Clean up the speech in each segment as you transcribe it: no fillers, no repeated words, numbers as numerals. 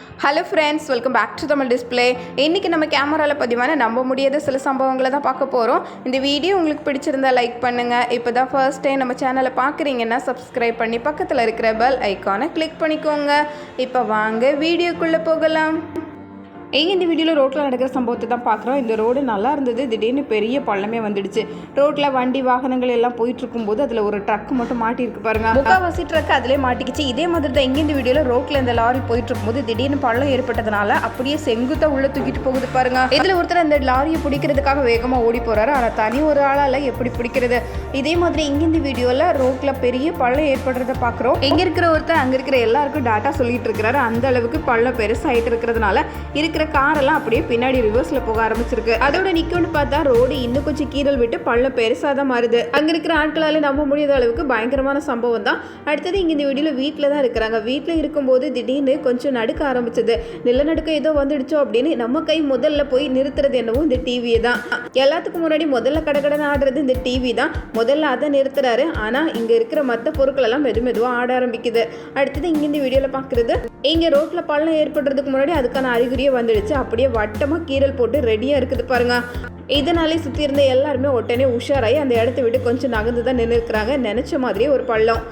Hello friends, welcome back to Tamil display. இன்றைக்கி நம்ம கேமராவில் பதிவான நம்ப முடியாத சில சம்பவங்களை தான் பார்க்க போகிறோம். இந்த வீடியோ உங்களுக்கு பிடிச்சிருந்தா லைக் பண்ணுங்கள். இப்போ தான் ஃபர்ஸ்ட் டைம் நம்ம சேனலை பார்க்குறீங்கன்னா சப்ஸ்கிரைப் பண்ணி பக்கத்தில் இருக்கிற பெல் ஐக்கானை கிளிக் பண்ணிக்கோங்க. இப்போ வாங்க வீடியோக்குள்ளே போகலாம். இந்த வீடியோவில் ரோட்டில் நடக்கிற சம்பவத்தை தான் பார்க்குறோம். இந்த ரோடு நல்லா இருந்தது, திடீர்னு பெரிய பள்ளமே வந்துடுச்சு. ரோட்டில் வண்டி வாகனங்கள் எல்லாம் போயிட்டு இருக்கும்போது அதில் ஒரு ட்ரக் மட்டும் மாட்டியிருக்கு பாருங்க. முக்கால்வாசி ட்ரக் அதிலே மாட்டிக்கிச்சு. இதே மாதிரி தான் இந்த வீடியோவில் ரோட்டில் இந்த லாரி போயிட்டு இருக்கும்போது திடீர்னு பள்ளம் ஏற்பட்டதுனால அப்படியே செங்குத்தாக உள்ள தூக்கிட்டு போகுது பாருங்க. இதில் ஒருத்தர் அந்த லாரியை பிடிக்கிறதுக்காக வேகமாக ஓடி போறாரு. ஆனால் தனி ஒரு ஆளால் எப்படி பிடிக்கிறது? இதே மாதிரி இந்த வீடியோவில் ரோட்டில் பெரிய பள்ளம் ஏற்படுறத பார்க்குறோம். இங்கே இருக்கிற ஒருத்தர் அங்கே இருக்கிற எல்லாருக்கும் டாட்டா சொல்லிட்டு இருக்கிறாரு. அந்த அளவுக்கு பள்ளம் பெருசாகிட்டு இருக்கிறதுனால இருக்கிற காரெல்லாம் அப்படியே பின்னாடி ரிவர்ஸ்ல போக ஆரம்பிச்சிருக்கு. அதோட நிக்கணும்னு பார்த்தா ரோடு இன்னும் கொஞ்சம் கீரல் விட்டு பள்ளம் பெருசாக தான் மாறுது. அங்க இருக்கிற ஆட்களால நம்ப முடியாத அளவுக்கு பயங்கரமான சம்பவம் தான். அடுத்தது இங்க இந்த வீடியோல வீட்டில் தான் இருக்கிறாங்க. வீட்டில் இருக்கும்போது திடீர்னு கொஞ்சம் நடுக்க ஆரம்பிச்சது. நிலநடுக்கம் ஏதோ வந்துடுச்சோ அப்படின்னு நம்ம கை முதல்ல போய் நிறுத்துறது என்னவோ இந்த டிவியை தான். எல்லாத்துக்கும் முன்னாடி முதல்ல கடகடன்னு ஆடுறது இந்த டிவி தான். முதல்ல அதை நிறுத்துறாரு. ஆனா இங்க இருக்கிற மற்ற பொருட்கள் எல்லாம் மெதுவா ஆட ஆரம்பிக்குது. அடுத்தது இங்க இந்த வீடியோல பாக்குறது, இங்க ரோட்ல பள்ளம் ஏற்படுறதுக்கு முன்னாடி அதுக்கான அறிகுறியே வந்துடுச்சு. அப்படியே வட்டமா கீரல் போட்டு ரெடியா இருக்குது பாருங்க. இதனாலே சுற்றி இருந்த எல்லாருமே உடனே உஷாராகி அந்த இடத்த விட்டு கொஞ்சம் நகர்ந்து தான் நின்று இருக்கிறாங்க. நினைச்ச மாதிரியே ஒரு பள்ளம்.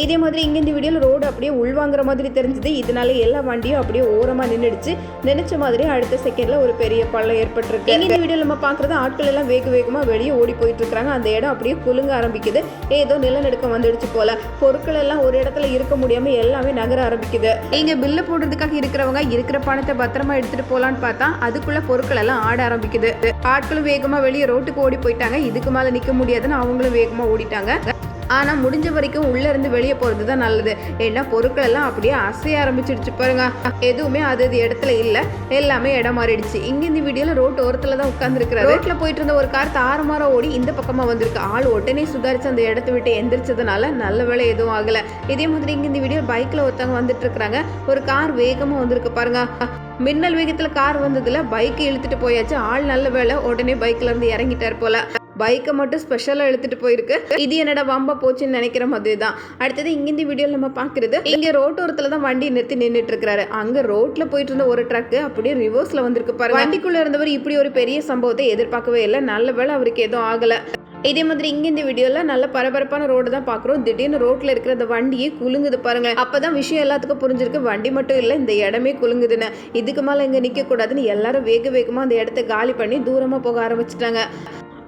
இதே மாதிரி இங்கே இந்த வீடியோவில் ரோடு அப்படியே உள்வாங்குற மாதிரி தெரிஞ்சுது. இதனால எல்லா வண்டியும் அப்படியே ஓரமாக நின்றுடுச்சு. நினைச்ச மாதிரி அடுத்த செகண்ட்ல ஒரு பெரிய பள்ளம் ஏற்பட்டிருக்கு. இந்த வீடியோவில் நம்ம பார்க்குறது ஆட்கள் எல்லாம் வேகமாக வெளியே ஓடி போயிட்டு இருக்காங்க. அந்த இடம் அப்படியே குலுங்க ஆரம்பிக்குது. ஏதோ நிலநடுக்கம் வந்துடுச்சு போல. பொருட்கள் எல்லாம் ஒரு இடத்துல இருக்க முடியாம எல்லாமே நகர ஆரம்பிக்குது. இங்க பில்லு போடுறதுக்காக இருக்கிறவங்க இருக்கிற பணத்தை பத்திரமா எடுத்துட்டு போலான்னு பார்த்தா அதுக்குள்ள பொருட்கள் எல்லாம் ஆட ஆரம்பிக்குது. ஆட்களும் வேகமா வெளியே ரோட்டுக்கு ஓடி போயிட்டாங்க. இதுக்கு மேல நிக்க முடியாதுன்னு அவங்களும் வேகமா ஓடிட்டாங்க. ஆனா முடிஞ்ச வரைக்கும் உள்ள இருந்து வெளியே போறது தான் நல்லது. ஏன்னா பொருட்கள் எல்லாம் அப்படியே அசைய ஆரம்பிச்சிடுச்சு பாருங்க. எதுவுமே அது இடத்துல இல்ல, எல்லாமே இடம் மாறிடுச்சு. இங்க இந்த வீடியோல ரோட் ஓரத்துல தான் உட்கார்ந்து இருக்கிறாரு. ரோட்ல போயிட்டு இருந்த ஒரு கார் தாறுமாறா ஓடி இந்த பக்கமா வந்திருக்கு. ஆள் உடனே சுதாரிச்சு அந்த இடத்த விட்டு எந்திரிச்சதுனால நல்ல வேலை எதுவும் ஆகல. இதே மாதிரி இங்க இந்த வீடியோ பைக்ல ஒருத்தவங்க வந்துட்டு இருக்காங்க. ஒரு கார் வேகமா வந்திருக்கு பாருங்க. மின்னல் வேகத்துல கார் வந்ததுல பைக்கை இழுத்துட்டு போயாச்சு. ஆள் நல்ல வேலை உடனே பைக்ல இருந்து இறங்கிட்டார் போல. பைக்கை மட்டும் ஸ்பெஷலாக எடுத்துட்டு போயிருக்கு. இது என்னடா வம்பா போச்சுன்னு நினைக்கிற மாதிரி தான். அடுத்தது இந்த வீடியோவில் நம்ம பார்க்குறது, இங்கே ரோட்டோரத்தில் தான் வண்டி நிறுத்தி நின்றுட்டு இருக்கிறாரு. அங்கே ரோட்டில் போயிட்டு இருந்த ஒரு ட்ரக் அப்படியே ரிவர்ஸில் வந்திருக்கு பாருங்க. வண்டிக்குள்ளே இருந்தவர் இப்படி ஒரு பெரிய சம்பவத்தை எதிர்பார்க்கவே இல்லை. நல்ல வேலை அவருக்கு எதுவும் ஆகலை. இதே மாதிரி இங்க இந்த வீடியோல நல்ல பரபரப்பான ரோடு தான் பாக்குறோம். திடீர்னு ரோட்ல இருக்கிற அந்த வண்டியே குலுங்குது பாருங்க. அப்பதான் விஷயம் எல்லாத்துக்கும் புரிஞ்சிருக்கு. வண்டி மட்டும் இல்ல, இந்த இடமே குலுங்குதுன்னு. இதுக்கு மேல இங்க நிக்க கூடாதுன்னு எல்லாரும் வேகமா அந்த இடத்த காலி பண்ணி தூரமா போக ஆரம்பிச்சுட்டாங்க.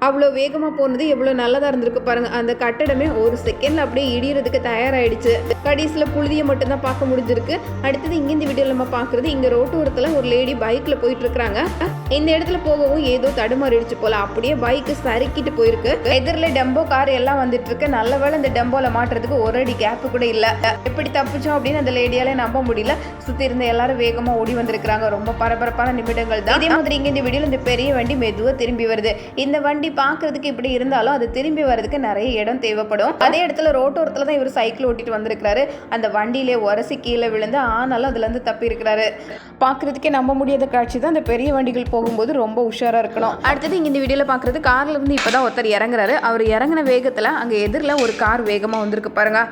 அவ்வளோ வேகமாக போனது எவ்வளோ நல்லதாக இருந்திருக்கு பாருங்க. அந்த கட்டடமே ஒரு செகண்ட்ல அப்படியே இடியறதுக்கு தயாராகிடுச்சு. கடைசியில் புழுதியை மட்டும்தான் பார்க்க முடிஞ்சிருக்கு. அடுத்தது இங்கே இந்த வீடியோவில் நம்ம பார்க்குறது, இங்கே ரோட்டோரத்தில் ஒரு லேடி பைக்கில் போயிட்டு இருக்கிறாங்க. இந்த இடத்துல போகவும் ஏதோ தடுமாறிடுச்சு போல. அப்படியே பைக்கு சறுக்கிட்டு போயிருக்கு. எதிரில் டெம்போ கார் எல்லாம் வந்துட்டு இருக்கு. நல்ல வேளை இந்த டெம்போல மாட்டுறதுக்கு ஒரு அடி கேப்பு கூட இல்லை. எப்படி தப்பிச்சோம் அப்படின்னு அந்த லேடியால நம்ப முடியல. சுற்றி இருந்த எல்லாரும் வேகமாக ஓடி வந்திருக்கிறாங்க. ரொம்ப பரபரப்பான நிமிடங்கள் தான். அதே மாதிரி இங்கே இந்த வீடியோவில் இந்த பெரிய வண்டி மெதுவாக திரும்பி வருது. இந்த வண்டி பார்க்கறதுக்கு இப்படி இருந்தாலும் அது திரும்பி வர்றதுக்கு நிறைய இடம் தேவைப்படும். அதே இடத்துல ரோட்டோரத்துல தான் இவர் சைக்கிள் ஓட்டிட்டு வந்திருக்கிறாரு. அந்த வண்டியிலே உரசி கீழே விழுந்து ஆனாலும் அதுல இருந்து தப்பி இருக்கிறாரு. பார்க்கறதுக்கே நம்ப முடியாத காட்சி தான். அந்த பெரிய வண்டிகள் போகும்போது ரொம்ப உஷாரா இருக்கணும். அடுத்தது இங்க இந்த வீடியோல பார்க்கறது, கார்ல இருந்து இப்பதான் ஒருத்தர் இறங்குறாரு. அவர் இறங்கின வேகத்துல அங்க எதிரில் ஒரு கார் வேகமா வந்திருக்கு பாருங்க.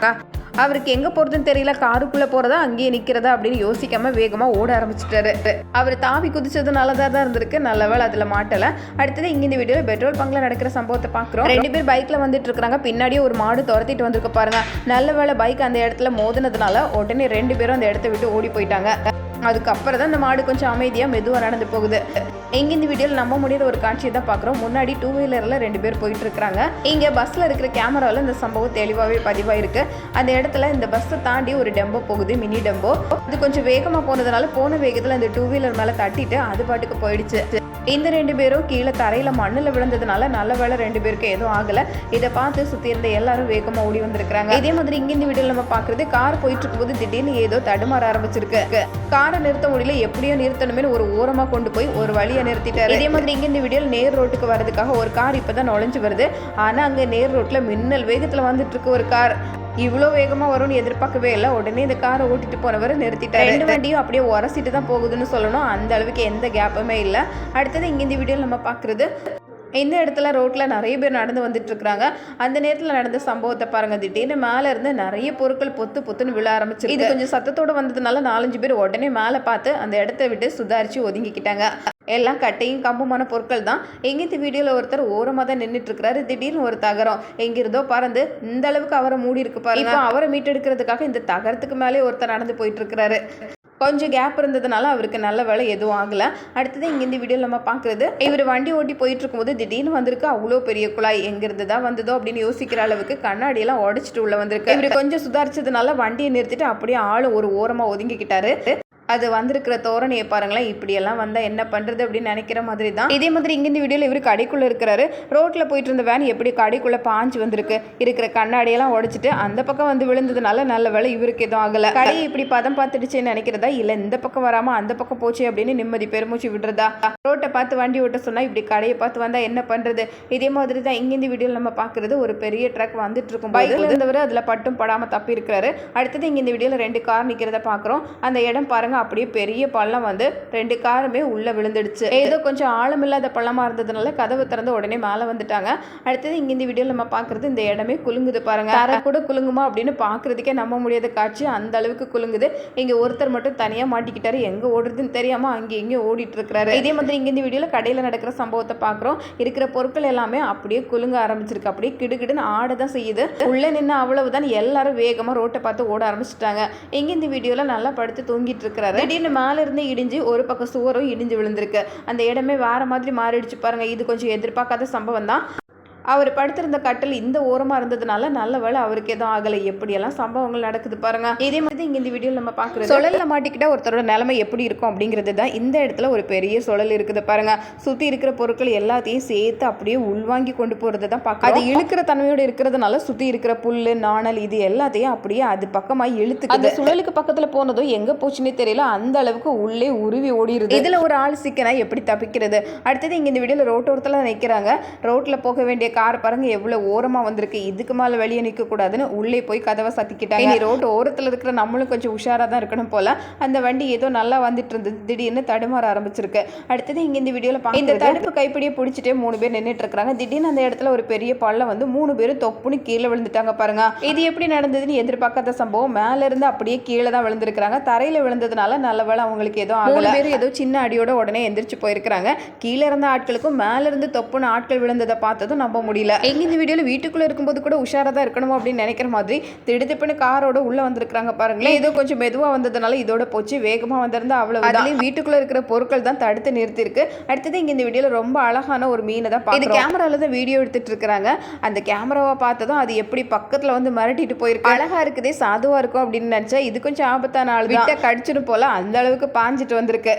அவருக்கு எங்க போறதுன்னு தெரியல. காருக்குள்ள போறதா அங்கேயே நிக்கிறதா அப்படின்னு யோசிக்காம வேகமா ஓட ஆரம்பிச்சிட்டாரு. அவர் தாவி குதிச்சதுனாலதான் இருந்திருக்கு. நல்ல வேளை அதுல மாட்டல. அடுத்தது இங்க இந்த வீடியோல பெட்ரோல் பங்க்ல நடக்கிற சம்பவத்தை பாக்குறோம். 2 பேர் பைக்ல வந்துட்டு இருக்காங்க. பின்னாடியே ஒரு மாடு துரத்திட்டு வந்திருக்கு பாருங்க. நல்ல வேளை பைக் அந்த இடத்துல மோதினதுனால உடனே 2 பேரும் அந்த இடத்த விட்டு ஓடி போயிட்டாங்க. அதுக்கப்புறம் தான் இந்த மாடு கொஞ்சம் அமைதியாக மெதுவாக நடந்து போகுது. இங்கே இந்த வீடியோவில் நம்ப முடியாத ஒரு காட்சியை தான் பார்க்குறோம். முன்னாடி 2 வீலரில் 2 பேர் போயிட்டு இருக்கிறாங்க. இங்கே பஸ்ஸில் இருக்கிற கேமராவில் இந்த சம்பவம் தெளிவாகவே பதிவாயிருக்கு. அந்த இடத்துல இந்த பஸ்ஸை தாண்டி ஒரு டெம்போ போகுது, மினி டெம்போ. அது கொஞ்சம் வேகமாக போனதுனால போன வேகத்தில் இந்த 2 வீலர் மேலே தட்டிட்டு அது பாட்டுக்கு போயிடுச்சு. இந்த 2 பேரும் கீழே தரையில் மண்ணில் விழுந்ததுனால நல்ல வேளை 2 பேருக்கு எதுவும் ஆகலை. இதை பார்த்து சுற்றி இருந்த எல்லாரும் வேகமாக ஓடி வந்திருக்கிறாங்க. இதே மாதிரி இங்கே இந்த வீடியோவில் நம்ம பார்க்குறது, கார் போயிட்டு இருக்கும்போது திடீர்னு ஏதோ தடுமாற ஆரம்பிச்சிருக்கு. காரை நிறுத்த முடியல, எப்படியோ நிறுத்தணுமே ஒரு ஓரமாக கொண்டு போய் ஒரு வழியை நிறுத்திட்டாரு. இதே மாதிரி இங்கே இந்த வீடியோவில் நேர் ரோட்டுக்கு வரதுக்காக ஒரு கார் இப்போதான் நுழைஞ்சு வருது. ஆனால் அங்கே நேர் ரோட்டில் மின்னல் வேகத்தில் வந்துட்டு இருக்கு ஒரு கார். இவ்வளோ வேகமாக வரும்னு எதிர்பார்க்கவே இல்லை. உடனே இந்த காரை ஓட்டிட்டு போனவர் நிறுத்திட்டாரு. 2 வண்டியும் அப்படியே உரசிட்டு தான் போகுதுன்னு சொல்லணும். அந்த அளவுக்கு எந்த கேப்புமே இல்லை. அடுத்தது இங்கே இந்த வீடியோவில் நம்ம பார்க்குறது, இந்த இடத்துல ரோட்டில் நிறைய பேர் நடந்து வந்துட்டு இருக்கிறாங்க. அந்த நேரத்தில் நடந்த சம்பவத்தை பாருங்க. திடீர்னு மேலே இருந்து நிறைய பொருட்கள் பொத்து பொத்துன்னு விழ ஆரம்பிச்சு. இது கொஞ்சம் சத்தத்தோடு வந்ததுனால 4-5 பேர் உடனே மேலே பார்த்து அந்த இடத்த விட்டு சுதாரிச்சு ஒதுங்கிக்கிட்டாங்க. எல்லாம் கட்டையும் கம்புமான பொருட்கள் தான். எங்கே இந்த வீடியோவில் ஒருத்தர் ஓரமாக தான் நின்றுட்டு இருக்கிறாரு. திடீர்னு ஒரு தகரம் எங்கிருந்தோ பறந்து இந்த அளவுக்கு அவரை மூடி இருக்கு பாருங்க. இப்போ அவரை மீட்டெடுக்கிறதுக்காக இந்த தகரத்துக்கு மேலே ஒருத்தர் நடந்து போயிட்டு இருக்கிறாரு. கொஞ்சம் கேப் இருந்ததுனால அவருக்கு நல்ல வேலை எதுவும் ஆகலை. அடுத்தது இங்கே இந்த வீடியோவில் நம்ம பார்க்குறது, இவர் வண்டி ஓட்டி போயிட்டு இருக்கும்போது திடீர்னு வந்திருக்கு அவ்வளோ பெரிய குழாய். எங்கிருந்து தான் வந்ததோ அப்படின்னு யோசிக்கிற அளவுக்கு கண்ணாடியெல்லாம் உடச்சிட்டு உள்ள வந்திருக்கு. இவர் கொஞ்சம் சுதாரிச்சதுனால வண்டியை நிறுத்திட்டு அப்படியே ஆளும் ஒரு ஓரமாக ஒதுங்கிக்கிட்டாரு. அது வந்திருக்கிற தோரணையை பாருங்களேன். இப்படியெல்லாம் வந்தால் என்ன பண்ணுறது அப்படின்னு நினைக்கிற மாதிரி தான். இதே மாதிரி இங்கே இந்த வீடியோவில் இவர் கடைக்குள்ளே இருக்கிறாரு. ரோட்டில் போயிட்டு இருந்த வேன் எப்படி கடைக்குள்ளே பாஞ்சு வந்திருக்கு. இருக்கிற கண்ணாடியெல்லாம் உடைச்சிட்டு அந்த பக்கம் வந்து விழுந்ததுனால நல்ல வேலை இவருக்கு எதுவும் ஆகலை. கடை இப்படி பதம் பார்த்துடுச்சேன்னு நினைக்கிறதா, இல்லை இந்த பக்கம் வராமல் அந்த பக்கம் போச்சு அப்படின்னு நிம்மதி பெருமூச்சு விடுறதா. ரோட்டை பார்த்து வண்டி ஓட்ட சொன்னால் இப்படி கடையை பார்த்து வந்தால் என்ன பண்ணுறது. இதே மாதிரி தான் இங்கே இந்த வீடியோவில் நம்ம பார்க்குறது, ஒரு பெரிய ட்ரக் வந்துட்டு இருக்கும். பைக்கில் இருந்தவர் அதில் பட்டும் படாமல் தப்பி இருக்கிறாரு. அடுத்தது இங்கே இந்த வீடியோவில் 2 கார் நிற்கிறத பார்க்குறோம். அந்த இடம் பாருங்க, அப்படியே பெரிய பள்ளம் வந்து 2 காருமே உள்ள விழுந்துடுச்சு. ஏதோ கொஞ்சம் ஆழமில்லாத பள்ளமா இருந்ததுனால கதவு திறந்து உடனே மேலே வந்துட்டாங்க. அடுத்தது இங்க இந்த வீடியோவில் நம்ம பார்க்கறது, இந்த இடமே குலுங்குது பாருங்க. தரை கூட குலுங்குமா அப்படின்னு பார்க்கறதுக்கே நம்ப முடியாத காட்சி. அந்த அளவுக்கு குலுங்குது. இங்க ஒருத்தர் மட்டும் தனியா மாட்டிக்கிட்டாரு. எங்க ஓடுறதுன்னு தெரியாம அங்கே இங்கே ஓடிட்டு இருக்கிறாரு. இதே மாதிரி இங்க இந்த வீடியோவில் கடையில் நடக்கிற சம்பவத்தை பார்க்குறோம். இருக்கிற பொருட்கள் எல்லாமே அப்படியே குலுங்க ஆரம்பிச்சிருக்கு. அப்படியே கிடுகிடுன்னு ஆடதான் செய்யுது. உள்ள நின்று அவ்வளவுதான், எல்லாரும் வேகமா ரோட்டை பார்த்து ஓட ஆரம்பிச்சிட்டாங்க. இங்க இந்த வீடியோவில் நல்லா படுத்து தூங்கிட்டு இருக்கிறாரு. திடீர்னு மேல இருந்து இடிஞ்சு ஒரு பக்கம் சுவரும் இடிஞ்சு விழுந்திருக்கு. அந்த இடமே வேற மாதிரி மாறிடுச்சு பாருங்க. இது கொஞ்சம் எதிர்பார்க்காத சம்பவம் தான். அவர் படுத்திருந்த கட்டில் இந்த ஓரமாக இருந்ததுனால நல்ல வேலை அவருக்கு எதுவும் ஆகலை. எப்படியெல்லாம் சம்பவங்கள் நடக்குது பாருங்க. இதே மாதிரி இங்கே இந்த வீடியோவில் நம்ம பார்க்குறது, சுழலில் மாட்டிக்கிட்ட ஒருத்தரோட நிலைமை எப்படி இருக்கும் அப்படிங்கிறது தான். இந்த இடத்துல ஒரு பெரிய சுழல் இருக்குது பாருங்க. சுற்றி இருக்கிற பொருட்கள் எல்லாத்தையும் சேர்த்து அப்படியே உள்வாங்கி கொண்டு போகிறது தான் பார்க்க. அது இழுக்கிற தன்மையோடு இருக்கிறதுனால சுற்றி இருக்கிற புல் நாணல் இது எல்லாத்தையும் அப்படியே அது பக்கமாக இழுத்து அந்த சுழலுக்கு பக்கத்தில் போனதும் எங்கே போச்சுன்னே தெரியல. அந்த அளவுக்கு உள்ளே உருவி ஓடிடுது. இதில் ஒரு ஆள் சிக்கனா எப்படி தப்பிக்கிறது. அடுத்தது இங்கே இந்த வீடியோவில் ரோட்டோரத்தில் நிற்கிறாங்க. ரோட்டில் போக வேண்டிய கார் பாருங்க எவ்வளவு ஓரமா வந்திருக்கு. இதுக்கு மேல வெளியே நிற்க கூடாதுன்னு உள்ளே போய் கதவை சத்திக்கிட்டாங்க. ரோட்டு ஓரத்தில் இருக்கிற நம்மளும் கொஞ்சம் உஷாரா தான் இருக்கணும் போல. அந்த வண்டி ஏதோ நல்லா வந்துட்டு இருந்தது, திடீர்னு தடுமாற ஆரம்பிச்சிருக்கு. அடுத்தது இங்க இந்த வீடியோல இந்த தடுப்பு கைப்பிடியை பிடிச்சிட்டே 3 பேர் நின்றுட்டு இருக்காங்க. திடீர்னு அந்த இடத்துல ஒரு பெரிய பள்ளம் வந்து 3 பேரும் தொப்புன்னு கீழே விழுந்துட்டாங்க பாருங்க. இது எப்படி நடந்ததுன்னு எதிர்பார்க்காத சம்பவம். மேல இருந்து அப்படியே கீழே தான் விழுந்திருக்காங்க. தரையில விழுந்ததுனால நல்ல வேலை அவங்களுக்கு ஏதோ ஆகல. 3 பேர் ஏதோ சின்ன அடியோட உடனே எந்திரிச்சு போயிருக்காங்க. கீழே இருந்த ஆட்களுக்கும் மேல இருந்து தொப்புன்னு ஆட்கள் விழுந்ததை பார்த்ததும் நம்ப முடியல. எங்க இந்த வீடியோவில் வீட்டுக்குள்ளே இருக்கும்போது கூட உஷாராக தான் இருக்கணும் அப்படின்னு நினைக்கிற மாதிரி திடுதிப்புன்னு காரோட உள்ளே வந்திருக்காங்க பாருங்களேன். ஏதோ கொஞ்சம் மெதுவாக வந்ததுனால இதோட போச்சு. வேகமாக வந்திருந்தா அவ்வளவு. அதுலேயும் வீட்டுக்குள்ளே இருக்கிற பொருட்கள் தான் தடுத்து நிறுத்திருக்கு. அடுத்தது இங்கே இந்த வீடியோவில் ரொம்ப அழகான ஒரு மீனை தான் பார்க்குறோம். இது கேமராவில் தான் வீடியோ எடுத்துட்டு இருக்கிறாங்க. அந்த கேமராவை பார்த்ததும் அது எப்படி பக்கத்தில் வந்து மிரட்டிட்டு போயிருக்கு. அழகா இருக்குதே, சாதுவாக இருக்கும் அப்படின்னு நினச்சா இது கொஞ்சம் ஆபத்தான ஆள், விட்ட கடிச்சிடும் போல அந்த அளவுக்கு பாஞ்சிட்டு வந்திருக்கு.